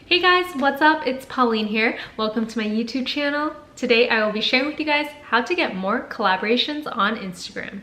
Hey guys, what's up? It's Pauline here. Welcome to my YouTube channel. Today I will be sharing with you guys how to get more collaborations on Instagram.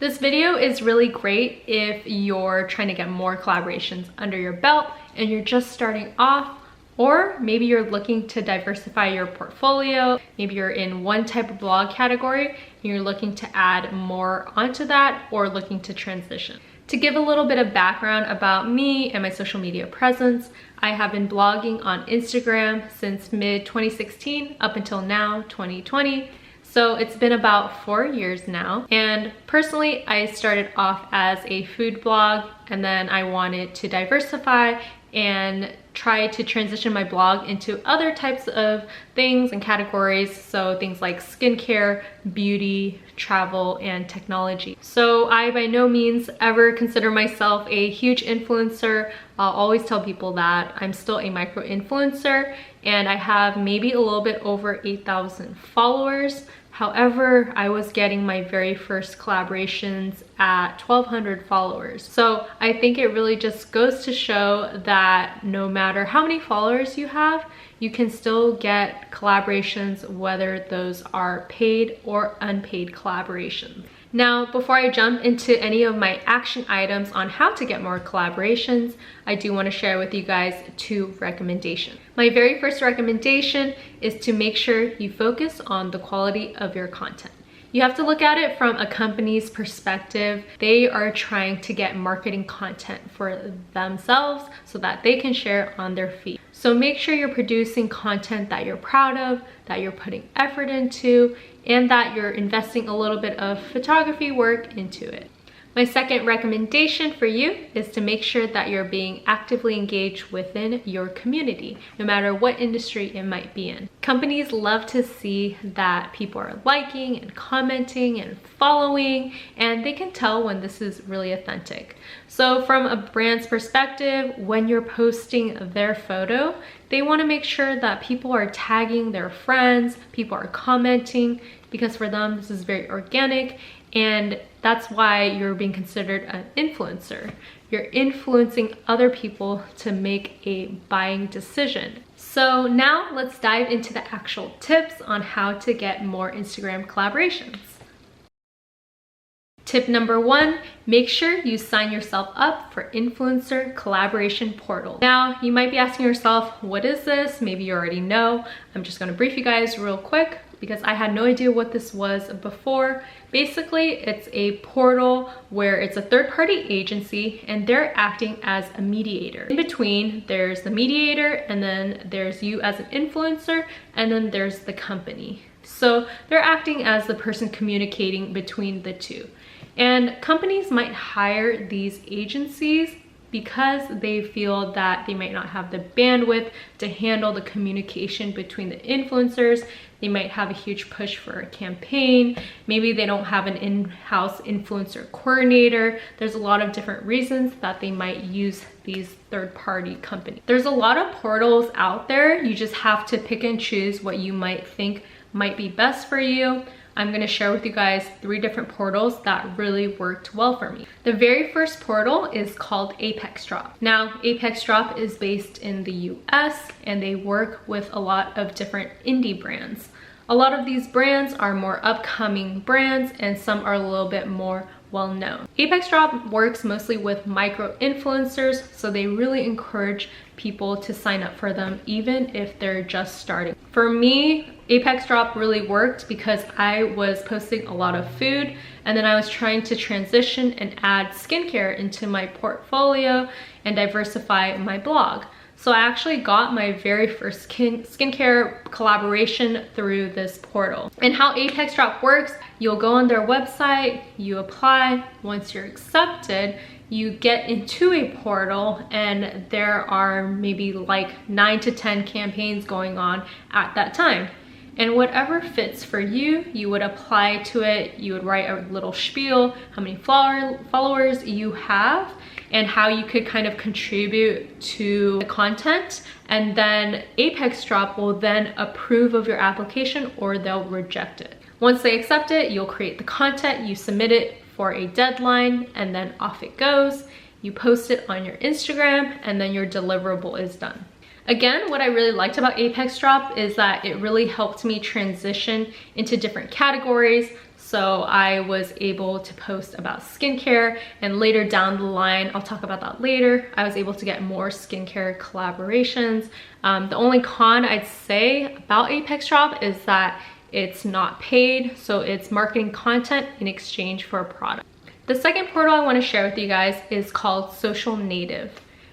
This video is really great if you're trying to get more collaborations under your belt and you're just starting off, or maybe you're looking to diversify your portfolio. Maybe you're in one type of blog category and you're looking to add more onto that, or looking to transition. To give a little bit of background about me and my social media presence, I have been blogging on Instagram since mid-2016 up until now, 2020. So it's been about 4 years now. And personally, I started off as a food blog, and then I wanted to diversify and try to transition my blog into other types of things and categories. So things like skincare, beauty, travel, and technology. So I by no means ever consider myself a huge influencer. I'll always tell people that I'm still a micro influencer, and I have maybe a little bit over 8,000 followers. However, I was getting my very first collaborations at 1,200 followers. So I think it really just goes to show that no matter how many followers you have, you can still get collaborations, whether those are paid or unpaid collaborations. Now, before I jump into any of my action items on how to get more collaborations, I do want to share with you guys 2 recommendations. My very first recommendation is to make sure you focus on the quality of your content. You have to look at it from a company's perspective. They are trying to get marketing content for themselves so that they can share on their feed. So make sure you're producing content that you're proud of, that you're putting effort into, and that you're investing a little bit of photography work into it. My second recommendation for you is to make sure that you're being actively engaged within your community, no matter what industry it might be in. Companies love to see that people are liking and commenting and following, and they can tell when this is really authentic. So from a brand's perspective, when you're posting their photo, they want to make sure that people are tagging their friends, people are commenting, because for them this is very organic, and that's why you're being considered an influencer. You're influencing other people to make a buying decision. So now let's dive into the actual tips on how to get more Instagram collaborations. Tip number 1, make sure you sign yourself up for Influencer Collaboration Portal. Now, you might be asking yourself, what is this? Maybe you already know. I'm just gonna brief you guys real quick because I had no idea what this was before. Basically, it's a portal where it's a third-party agency and they're acting as a mediator. In between, there's the mediator, and then there's you as an influencer, and then there's the company. So they're acting as the person communicating between the two. And companies might hire these agencies because they feel that they might not have the bandwidth to handle the communication between the influencers. They might have a huge push for a campaign. Maybe they don't have an in-house influencer coordinator. There's a lot of different reasons that they might use these third-party companies. There's a lot of portals out there. You just have to pick and choose what you might think might be best for you. I'm gonna share with you guys 3 different portals that really worked well for me. The very first portal is called Apex Drop. Now, Apex Drop is based in the US and they work with a lot of different indie brands. A lot of these brands are more upcoming brands and some are a little bit more well known. Apex Drop works mostly with micro influencers, so they really encourage people to sign up for them even if they're just starting. For me, Apex Drop really worked because I was posting a lot of food, and then I was trying to transition and add skincare into my portfolio and diversify my blog. So I actually got my very first skincare collaboration through this portal. And how Apex Drop works, you'll go on their website, you apply. Once you're accepted, you get into a portal, and there are maybe like 9 to 10 campaigns going on at that time. And whatever fits for you, you would apply to it. You would write a little spiel, how many followers you have, and how you could kind of contribute to the content. And then Apex Drop will then approve of your application or they'll reject it. Once they accept it, you'll create the content, you submit it for a deadline, and then off it goes. You post it on your Instagram, and then your deliverable is done. Again, what I really liked about Apex Drop is that it really helped me transition into different categories. So I was able to post about skincare, and later down the line, I'll talk about that later, I was able to get more skincare collaborations. The only con I'd say about Apex Drop is that it's not paid, so it's marketing content in exchange for a product. The second portal I want to share with you guys is called Social Native.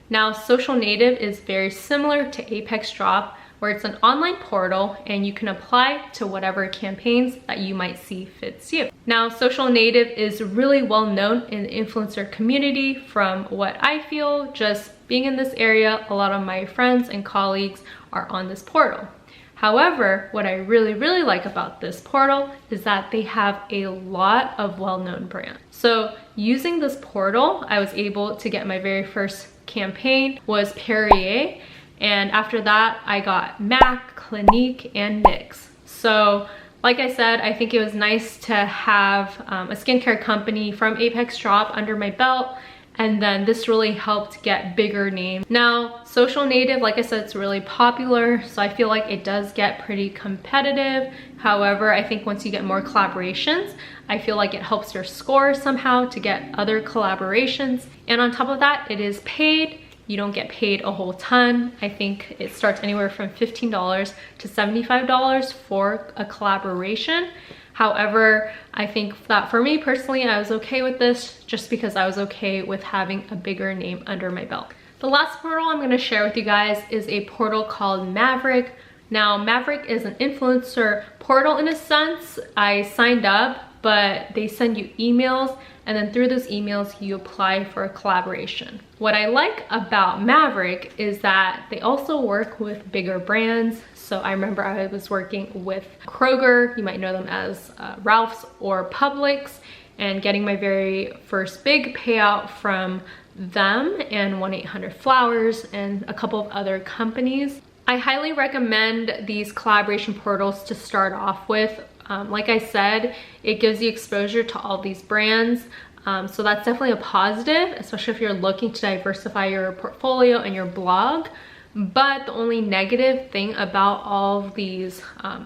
Now, Social Native is very similar to Apex Drop, where it's an online portal and you can apply to whatever campaigns that you might see fits you. Now, Social Native is really well known in the influencer community. From what I feel, just being in this area, a lot of my friends and colleagues are on this portal. However, what I really like about this portal is that they have a lot of well-known brands. So using this portal, I was able to get my very first campaign was Perrier. And after that, I got MAC, Clinique, and NYX. So like I said, I think it was nice to have a skincare company from Apex Drop under my belt. And then this really helped get bigger names. Now, Social Native, like I said, it's really popular. So I feel like it does get pretty competitive. However, I think once you get more collaborations, I feel like it helps your score somehow to get other collaborations. And on top of that, it is paid. You don't get paid a whole ton. I think it starts anywhere from $15 to $75 for a collaboration. However, I think that for me personally, I was okay with this just because I was okay with having a bigger name under my belt. The last portal I'm gonna share with you guys is a portal called Maverick. Now, Maverick is an influencer portal in a sense. I signed up, but they send you emails, and then through those emails, you apply for a collaboration. What I like about Maverick is that they also work with bigger brands. So I remember I was working with Kroger, you might know them as Ralph's or Publix, and getting my very first big payout from them and 1-800-Flowers and a couple of other companies. I highly recommend these collaboration portals to start off with. Like I said, it gives you exposure to all these brands. So that's definitely a positive, especially if you're looking to diversify your portfolio and your blog. But the only negative thing about all of these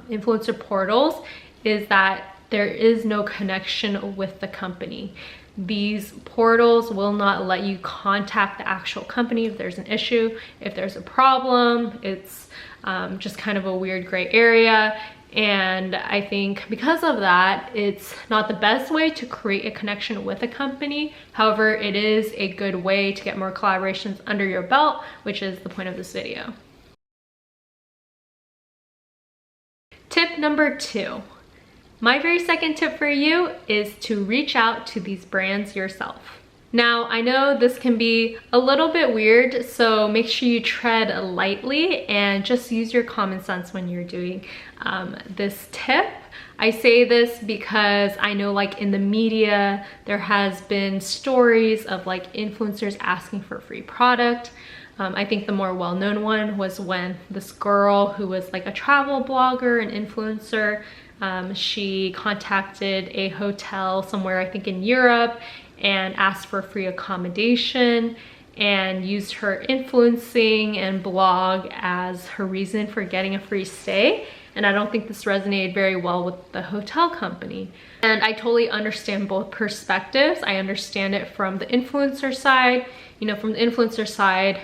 influencer portals is that there is no connection with the company. These portals will not let you contact the actual company if there's an issue, if there's a problem. It's just kind of a weird gray area. And I think because of that, it's not the best way to create a connection with a company. However, it is a good way to get more collaborations under your belt, which is the point of this video. Tip number 2. My very second tip for you is to reach out to these brands yourself. Now, I know this can be a little bit weird, so make sure you tread lightly and just use your common sense when you're doing this tip. I say this because I know, like, in the media, there has been stories of like influencers asking for free product. I think the more well-known one was when this girl who was like a travel blogger and influencer, she contacted a hotel somewhere, I think in Europe, and asked for free accommodation and used her influencing and blog as her reason for getting a free stay. And I don't think this resonated very well with the hotel company. And I totally understand both perspectives. I understand it from the influencer side. You know, from the influencer side,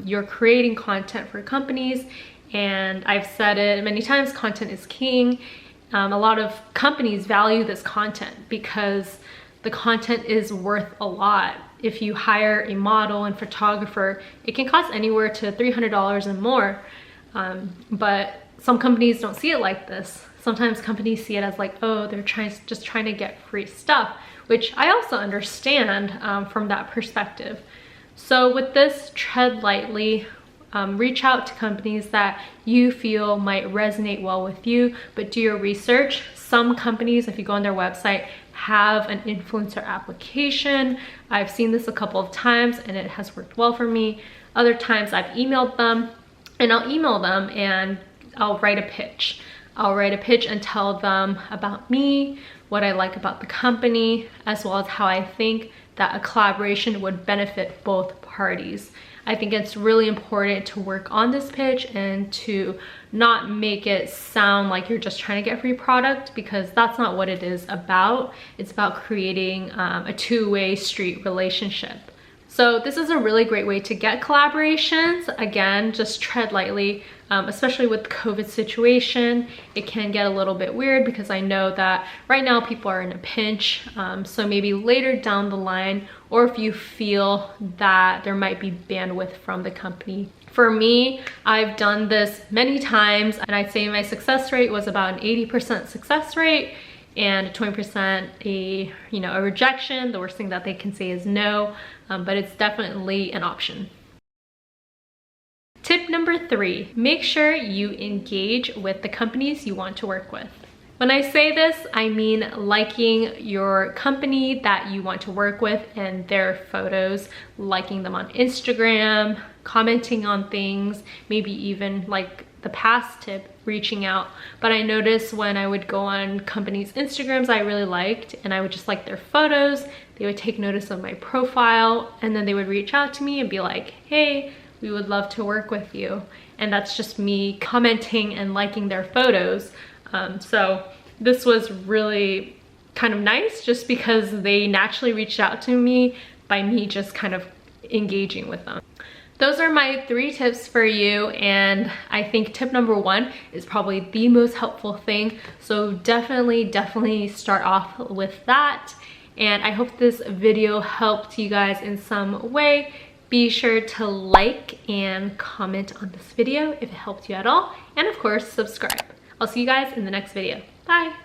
you're creating content for companies, and I've said it many times, content is king. A lot of companies value this content because the content is worth a lot. If you hire a model and photographer, it can cost anywhere to $300 and more. But some companies don't see it like this. Sometimes companies see it as like, oh, they're just trying to get free stuff, which I also understand from that perspective. So with this, tread lightly. Reach out to companies that you feel might resonate well with you, but do your research. Some companies, if you go on their website, have an influencer application. I've seen this a couple of times and it has worked well for me. Other times I've emailed them, and I'll email them and I'll write a pitch. I'll write a pitch and tell them about me, what I like about the company, as well as how I think that a collaboration would benefit both parties. I think it's really important to work on this pitch and to not make it sound like you're just trying to get free product, because that's not what it is about. It's about creating a two-way street relationship. So this is a really great way to get collaborations. Again, just tread lightly, especially with the COVID situation. It can get a little bit weird because I know that right now people are in a pinch. So maybe later down the line, or if you feel that there might be bandwidth from the company. For me, I've done this many times, and I'd say my success rate was about an 80% success rate and 20% a rejection. The worst thing that they can say is no, but it's definitely an option. Tip number 3, make sure you engage with the companies you want to work with. When I say this, I mean liking your company that you want to work with and their photos, liking them on Instagram, commenting on things, maybe even like the past tip, reaching out. But I noticed when I would go on companies' Instagrams I really liked, and I would just like their photos, they would take notice of my profile, and then they would reach out to me and be like, hey, we would love to work with you. And that's just me commenting and liking their photos. So this was really kind of nice, just because they naturally reached out to me by me just kind of engaging with them. Those are my 3 tips for you, and I think tip number 1 is probably the most helpful thing. So definitely start off with that. And I hope this video helped you guys in some way. Be sure to like and comment on this video if it helped you at all. And of course, subscribe. I'll see you guys in the next video. Bye.